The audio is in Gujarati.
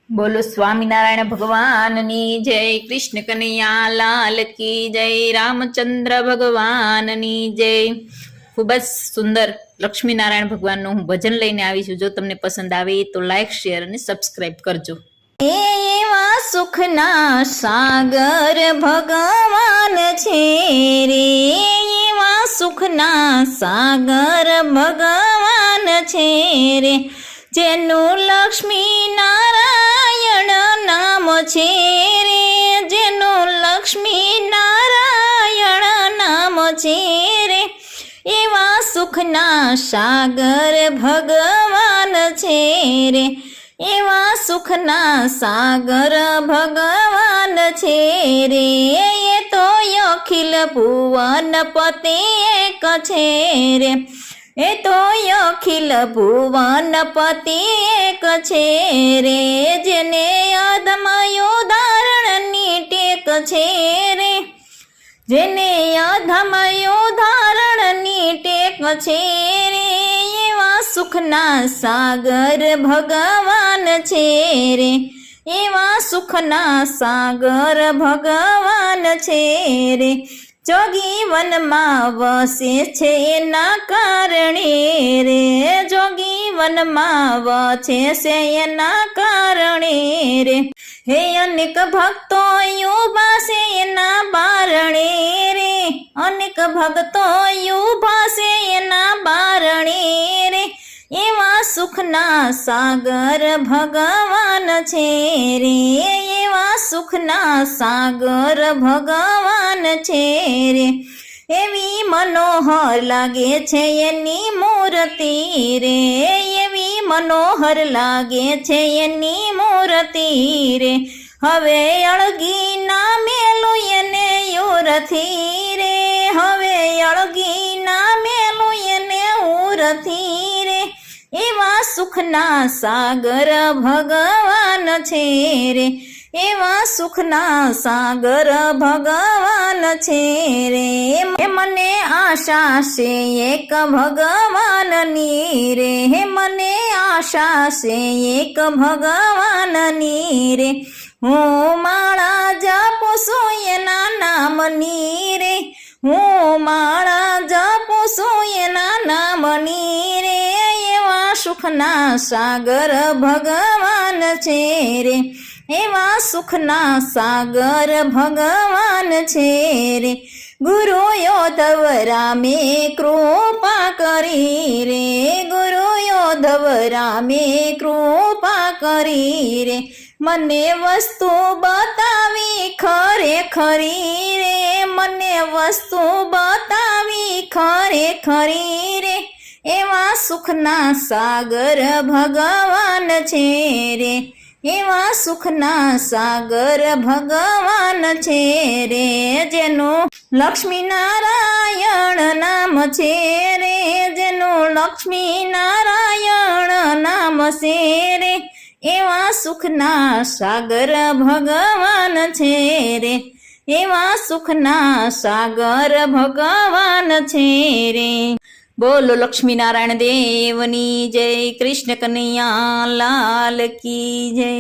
બોલો સ્વામિનારાયણ ભગવાનની જય, કૃષ્ણ કનૈયા લાલ કી જય, રામચંદ્ર ભગવાનની જય। ખૂબ જ સુંદર લક્ષ્મીનારાયણ ભગવાનનું હું ભજન લઈને આવી છું। જો તમને પસંદ આવે તો લાઈક, શેર અને સબસ્ક્રાઇબ કરજો। એવા સુખના સાગર ભગવાન છે રે, એવા સુખના સાગર ભગવાન છે રે, જેનું લક્ષ્મી નારાયણ નામ છે રે, જેનું લક્ષ્મી નારાયણ નામ છે રે, એવા સુખના સાગર ભગવાન છે રે, એવા સુખના સાગર ભગવાન છે રે। એ તો અખિલ ભુવન પતિ એક છે રે, એ તો અખિલ ભુવન પતિ એક છે રે, જેને અધમયો ધારણની ટેક છે રે, જેને અધમયો ધારણની ટેક છે રે, એવા સુખના સાગર ભગવાન છે રે, એવા સુખના સાગર ભગવાન છે રે। જોગી વનમાં વસે છે એના કારણે રે, જોગી વનમાં વસે છે એના કારણે રે, હે અનેક ભક્તો ઉભા છે એના બારણે રે, અનેક ભક્તો ઉભા છે એના બારણે રે, એવા સુખના સાગર ભગવાન છે રે, એવા સુખના સાગર ભગવાન છે રે। એવી મનોહર લાગે છે એની મૂર્તિ રે, એવી મનોહર લાગે છે એની મૂર્તિ રે, હવે અળગી ના મેલું એને ઉરથી રે, હવે અળગી ના મેલું એને ઉરથી રે, એવા સુખના સાગર ભગવાન છે રે, એવા સુખના સાગર ભગવાન છે રે। મને આશા છે એક ભગવાનની રે, મને આશા છે એક ભગવાનની રે, હું માળા જપું છું એના નામની રે, હું માળા જપું છું એના નામની રે, એવા સુખના સાગર ભગવાન છે રે, એવા સુખના સાગર ભગવાન છે રે। ગુરુ યોધવ રામે કૃપા કરી રે, ગુરુ યોધવ રામે કૃપા કરી રે, મને વસ્તુ બતાવી ખરેખરી રે, મને વસ્તુ બતાવી ખરેખરી રે, એવા સુખના સાગર ભગવાન છે રે, એવા સુખના સાગર ભગવાન છે રે, જેનું લક્ષ્મી નારાયણ નામ છે રે, જેનું લક્ષ્મી નારાયણ નામ છે રે, એવા સુખના સાગર ભગવાન છે રે, એવા સુખના સાગર ભગવાન છે રે। બોલો લક્ષ્મીનારાયણ દેવની જય, કૃષ્ણ કનૈયા લાલ કી જય।